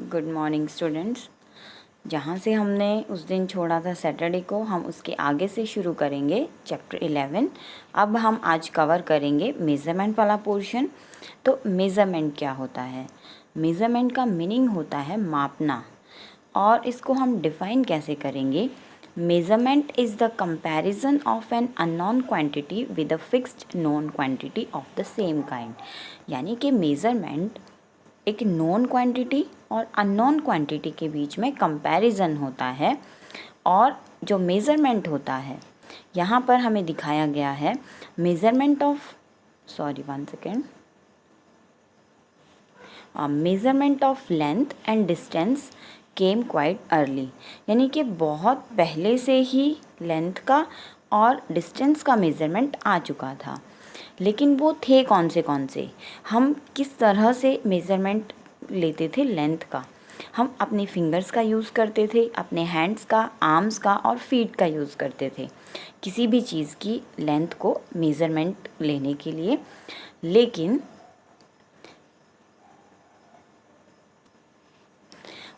Good morning students. जहाँ से हमने उस दिन छोड़ा था सैटरडे को, हम उसके आगे से शुरू करेंगे चैप्टर 11। अब हम आज कवर करेंगे मेज़रमेंट वाला पोर्शन। तो मेज़रमेंट क्या होता है? मेज़रमेंट का मीनिंग होता है मापना, और इसको हम डिफ़ाइन कैसे करेंगे? Measurement is the comparison of an unknown quantity with a fixed known quantity of the same kind. यानी कि मेज़रमेंट एक नोन क्वांटिटी और अननोन क्वांटिटी के बीच में कंपैरिजन होता है। और जो मेज़रमेंट होता है, यहाँ पर हमें दिखाया गया है measurement of measurement of length and distance came quite early. यानी कि बहुत पहले से ही लेंथ का और डिस्टेंस का मेज़रमेंट आ चुका था। लेकिन वो थे कौन से? हम किस तरह से मेज़रमेंट लेते थे लेंथ का? हम अपने फिंगर्स का यूज़ करते थे, अपने हैंड्स का, आर्म्स का और फीट का यूज़ करते थे किसी भी चीज़ की लेंथ को मेज़रमेंट लेने के लिए। लेकिन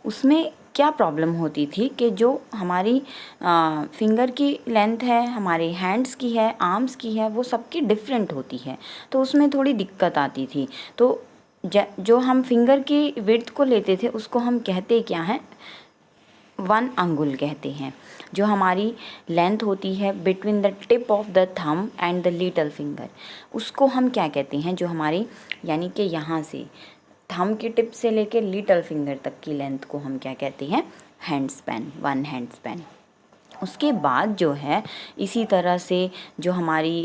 उसमें क्या प्रॉब्लम होती थी कि जो हमारी फिंगर की लेंथ है, हमारे हैंड्स की है, आर्म्स की है, वो सबकी डिफरेंट होती है, तो उसमें थोड़ी दिक्कत आती थी। तो जो हम फिंगर की विड्थ को लेते थे उसको हम कहते क्या हैं? 1 अंगुल कहते हैं। जो हमारी लेंथ होती है between the tip of the thumb and the little finger, उसको हम क्या कहते हैं? जो हमारी यानी कि यहाँ से थंब की टिप से लेके लिटल फिंगर तक की लेंथ को हम क्या कहते हैं? Hand span, 1 hand span. उसके बाद जो है इसी तरह से जो हमारी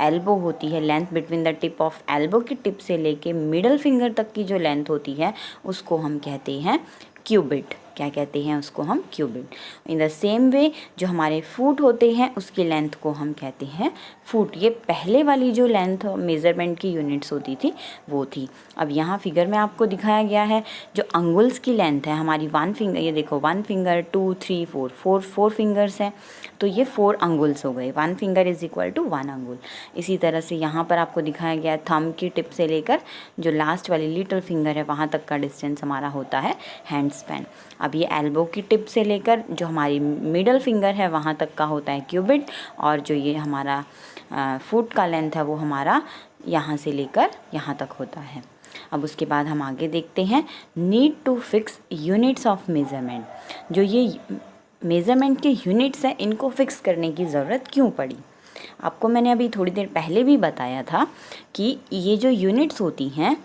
एल्बो होती है, length between the tip of elbow की टिप से लेके मिडल फिंगर तक की जो लेंथ होती है उसको हम कहते हैं क्यूबिट। क्या कहते हैं उसको? हम cubit. In the same way जो हमारे फुट होते हैं उसकी लेंथ को हम कहते हैं फुट। ये पहले वाली जो लेंथ मेज़रमेंट की यूनिट्स होती थी वो थी। अब यहाँ फिगर में आपको दिखाया गया है जो अंगुल्स की लेंथ है हमारी 1 फिंगर। ये देखो 1 फिंगर, 2, 3, 4 फिंगर्स हैं, तो ये 4 अंगुल्स हो गए। 1 फिंगर इज इक्वल टू 1 अंगुल। इसी तरह से यहाँ पर आपको दिखाया गया है थंब की टिप से लेकर जो लास्ट वाली लिटिल फिंगर है वहाँ तक का डिस्टेंस हमारा होता है हैंड स्पैन। अब ये एल्बो की टिप से लेकर जो हमारी मिडल फिंगर है वहाँ तक का होता है क्यूबिट, और जो ये हमारा फुट का लेंथ है वो हमारा यहाँ से लेकर यहाँ तक होता है। अब उसके बाद हम आगे देखते हैं need to fix units of measurement. जो ये मेज़रमेंट के यूनिट्स हैं इनको फिक्स करने की ज़रूरत क्यों पड़ी? आपको मैंने अभी थोड़ी देर पहले भी बताया था कि ये जो यूनिट्स होती हैं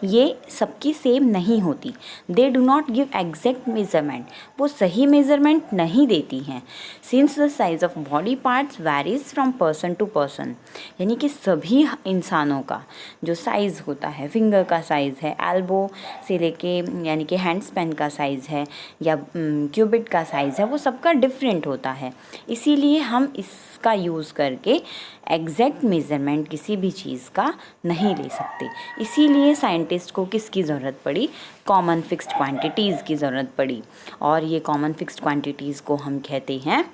ये सबकी सेम नहीं होती। They do not give exact measurement. वो सही मेज़रमेंट नहीं देती हैं। Since the size of body parts varies from person to person. यानी कि सभी इंसानों का जो साइज़ होता है, फिंगर का साइज़ है, एल्बो से लेके यानी कि हैंड स्पैन का साइज़ है या क्यूबिट का साइज़ है, वो सबका डिफरेंट होता है। इसीलिए हम इसका यूज़ करके एग्जैक्ट मेज़रमेंट किसी भी चीज़ का नहीं ले सकते। इसीलिए साइंटिस्ट को किसकी ज़रूरत पड़ी? कॉमन फिक्स्ड क्वांटिटीज़ की ज़रूरत पड़ी। और ये कॉमन फिक्स्ड क्वांटिटीज़ को हम कहते हैं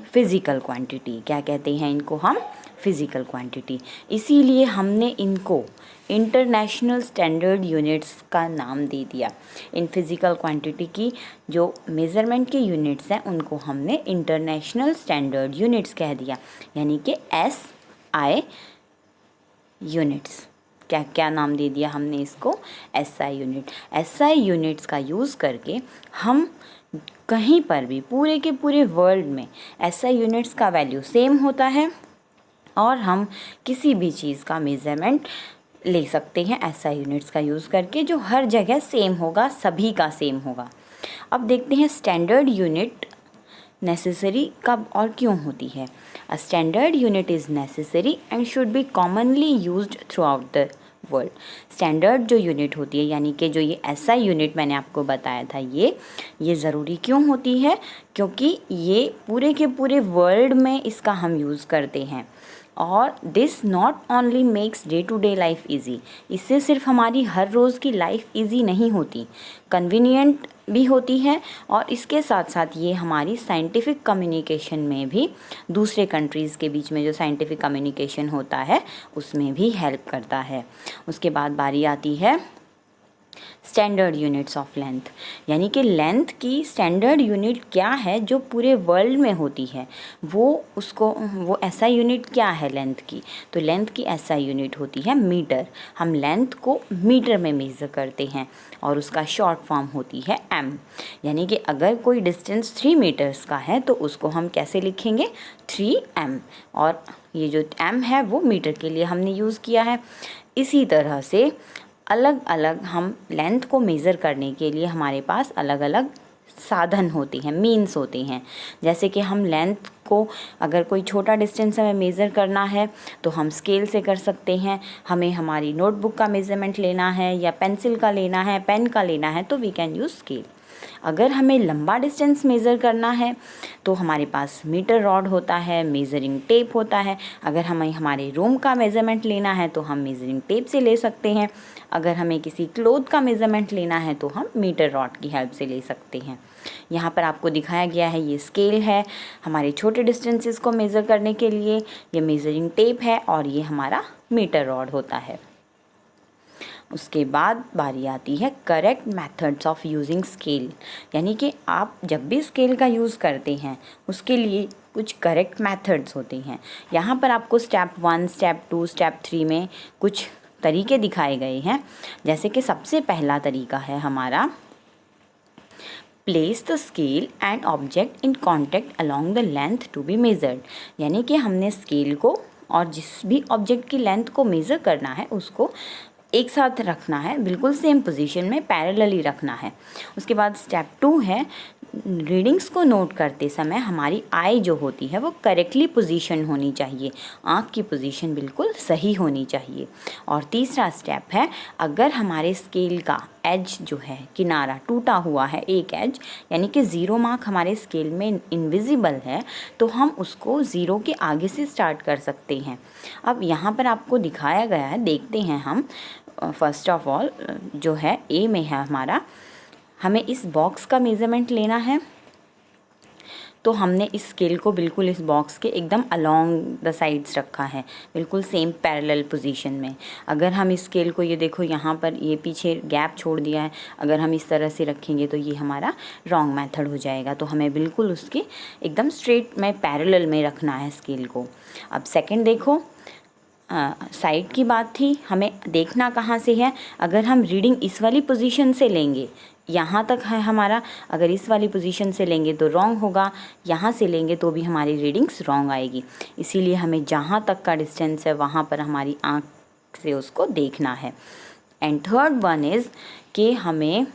फिज़िकल क्वांटिटी। क्या कहते हैं इनको हम? Physical quantity. इसीलिए हमने इनको इंटरनेशनल स्टैंडर्ड यूनिट्स का नाम दे दिया। इन फिज़िकल क्वांटिटी की जो मेज़रमेंट के यूनिट्स हैं उनको हमने इंटरनेशनल स्टैंडर्ड यूनिट्स कह दिया, यानी कि SI यूनिट्स। क्या क्या नाम दे दिया हमने इसको? SI unit. SI यूनिट्स का यूज़ करके हम कहीं पर भी पूरे के पूरे वर्ल्ड में SI यूनिट्स का वैल्यू सेम होता है और हम किसी भी चीज़ का मेज़रमेंट ले सकते हैं SI यूनिट्स का यूज़ करके, जो हर जगह सेम होगा, सभी का सेम होगा। अब देखते हैं स्टैंडर्ड यूनिट नेसेसरी कब और क्यों होती है। A standard unit is necessary and should be commonly used through out the world. Standard जो यूनिट होती है यानी कि जो ये SI यूनिट मैंने आपको बताया था ये ज़रूरी क्यों होती है? क्योंकि ये पूरे के पूरे वर्ल्ड में इसका हम यूज़ करते हैं। और this not only makes day to day life easy. इससे सिर्फ हमारी हर रोज़ की लाइफ ईजी नहीं होती, कन्वीनियंट भी होती है, और इसके साथ साथ ये हमारी साइंटिफिक कम्युनिकेशन में भी, दूसरे कंट्रीज़ के बीच में जो साइंटिफिक कम्युनिकेशन होता है उसमें भी हेल्प करता है। उसके बाद बारी आती है स्टैंडर्ड यूनिट्स ऑफ लेंथ, यानी कि लेंथ की स्टैंडर्ड यूनिट क्या है जो पूरे वर्ल्ड में होती है, वो ऐसा यूनिट क्या है लेंथ की, तो लेंथ की ऐसा यूनिट होती है मीटर। हम लेंथ को मीटर में मेज़र करते हैं और उसका शॉर्ट फॉर्म होती है m। यानी कि अगर कोई डिस्टेंस 3 मीटर्स का है तो उसको हम कैसे लिखेंगे, 3m, और ये जो m है वो मीटर के लिए हमने यूज़ किया है। इसी तरह से अलग अलग हम लेंथ को मेज़र करने के लिए हमारे पास अलग अलग साधन होते हैं, मीन्स होते हैं। जैसे कि हम लेंथ को अगर कोई छोटा डिस्टेंस हमें मेज़र करना है तो हम स्केल से कर सकते हैं। हमें हमारी नोटबुक का मेज़रमेंट लेना है या पेंसिल का लेना है, पेन का लेना है, तो वी कैन यूज़ स्केल। अगर हमें लंबा डिस्टेंस मेज़र करना है तो हमारे पास मीटर रॉड होता है, मेज़रिंग टेप होता है। अगर हमें हमारे रूम का मेज़रमेंट लेना है तो हम मेज़रिंग टेप से ले सकते हैं। अगर हमें किसी क्लोथ का मेज़रमेंट लेना है तो हम मीटर रॉड की हेल्प से ले सकते हैं। यहाँ पर आपको दिखाया गया है, ये स्केल है हमारे छोटे डिस्टेंसेस को मेज़र करने के लिए, ये मेज़रिंग टेप है और ये हमारा मीटर रॉड होता है। उसके बाद बारी आती है correct methods of using scale, यानी कि आप जब भी स्केल का यूज़ करते हैं उसके लिए कुछ करेक्ट मेथड्स होते हैं। यहाँ पर आपको स्टेप 1, स्टेप 2, स्टेप 3 में कुछ तरीके दिखाए गए हैं। जैसे कि सबसे पहला तरीका है हमारा place the scale and object in contact along the length to be measured, यानी कि हमने स्केल को और जिस भी ऑब्जेक्ट की लेंथ को मेज़र करना है उसको एक साथ रखना है, बिल्कुल सेम पोजीशन में पैरेलली रखना है। उसके बाद स्टेप 2 है रीडिंग्स को नोट करते समय हमारी आई जो होती है वो करेक्टली पोजीशन होनी चाहिए, आँख की पोजीशन बिल्कुल सही होनी चाहिए। और तीसरा स्टेप है अगर हमारे स्केल का एज जो है, किनारा टूटा हुआ है, एक एज, यानी कि 0 मार्क हमारे स्केल में इनविजिबल है, तो हम उसको 0 के आगे से स्टार्ट कर सकते हैं। अब यहाँ पर आपको दिखाया गया है, देखते हैं हम। फर्स्ट ऑफ ऑल जो है ए में है हमारा, हमें इस बॉक्स का मेज़रमेंट लेना है, तो हमने इस स्केल को बिल्कुल इस बॉक्स के एकदम अलोंग द साइड्स रखा है, बिल्कुल सेम पैरेलल पोजीशन में। अगर हम इस स्केल को, ये देखो यहाँ पर ये पीछे गैप छोड़ दिया है, अगर हम इस तरह से रखेंगे तो ये हमारा रॉन्ग मेथड हो जाएगा। तो हमें बिल्कुल उसके एकदम स्ट्रेट में पैरेलल में रखना है स्केल को। अब सेकंड देखो, साइड की बात थी, हमें देखना कहाँ से है। अगर हम रीडिंग इस वाली पोजीशन से लेंगे, यहाँ तक है हमारा, अगर इस वाली पोजीशन से लेंगे तो रॉन्ग होगा, यहाँ से लेंगे तो भी हमारी रीडिंग्स रॉन्ग आएगी। इसीलिए हमें जहाँ तक का डिस्टेंस है वहाँ पर हमारी आँख से उसको देखना है। एंड थर्ड वन इज़ कि हमें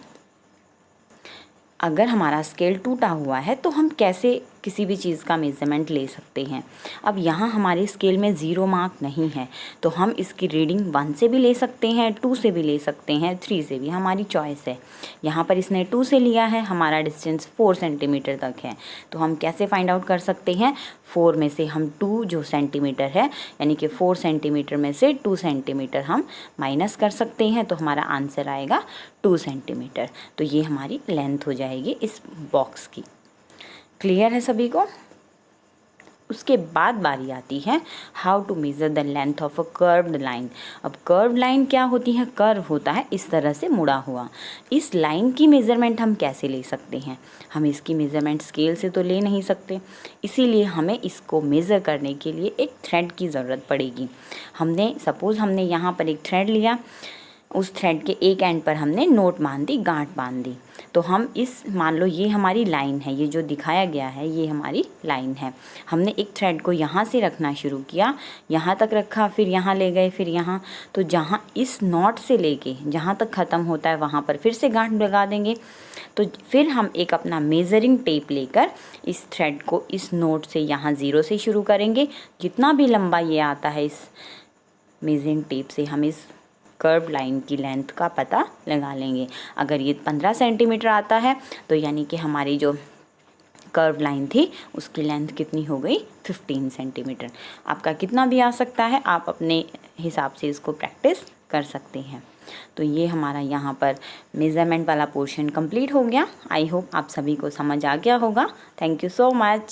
अगर हमारा स्केल टूटा हुआ है तो हम कैसे किसी भी चीज़ का मेज़रमेंट ले सकते हैं। अब यहाँ हमारे स्केल में 0 मार्क नहीं है, तो हम इसकी रीडिंग 1 से भी ले सकते हैं, 2 से भी ले सकते हैं, 3 से भी, हमारी चॉइस है। यहाँ पर इसने 2 से लिया है, हमारा डिस्टेंस 4 सेंटीमीटर तक है, तो हम कैसे फाइंड आउट कर सकते हैं, 4 में से हम 2 जो सेंटीमीटर है, यानी कि 4 सेंटीमीटर में से 2 सेंटीमीटर हम माइनस कर सकते हैं, तो हमारा आंसर आएगा 2 सेंटीमीटर। तो ये हमारी लेंथ हो जाएगी इस बॉक्स की। क्लियर है सभी को? उसके बाद बारी आती है how to measure the length of a curved line. अब कर्व्ड लाइन क्या होती है? कर्व होता है इस तरह से मुड़ा हुआ। इस लाइन की मेज़रमेंट हम कैसे ले सकते हैं? हम इसकी मेज़रमेंट स्केल से तो ले नहीं सकते, इसीलिए हमें इसको मेज़र करने के लिए एक थ्रेड की ज़रूरत पड़ेगी। सपोज़ हमने यहाँ पर एक थ्रेड लिया, उस थ्रेड के एक एंड पर हमने नोट बांध दी, गांठ बांध दी, तो हम मान लो ये हमारी लाइन है, ये जो दिखाया गया है ये हमारी लाइन है। हमने एक थ्रेड को यहाँ से रखना शुरू किया, यहाँ तक रखा, फिर यहाँ ले गए, फिर यहाँ, तो जहाँ इस नॉट से लेके जहाँ तक ख़त्म होता है वहाँ पर फिर से गांठ लगा देंगे। तो फिर हम एक अपना मेज़रिंग टेप लेकर इस थ्रेड को इस नोट से यहाँ 0 से शुरू करेंगे, जितना भी लंबा ये आता है इस मेज़रिंग टेप से हम इस कर्व लाइन की लेंथ का पता लगा लेंगे। अगर ये 15 सेंटीमीटर आता है तो यानी कि हमारी जो कर्व लाइन थी उसकी लेंथ कितनी हो गई? 15 सेंटीमीटर। आपका कितना भी आ सकता है, आप अपने हिसाब से इसको प्रैक्टिस कर सकते हैं। तो ये हमारा यहाँ पर मेज़रमेंट वाला पोर्शन कंप्लीट हो गया। आई होप आप सभी को समझ आ गया होगा। Thank you so much.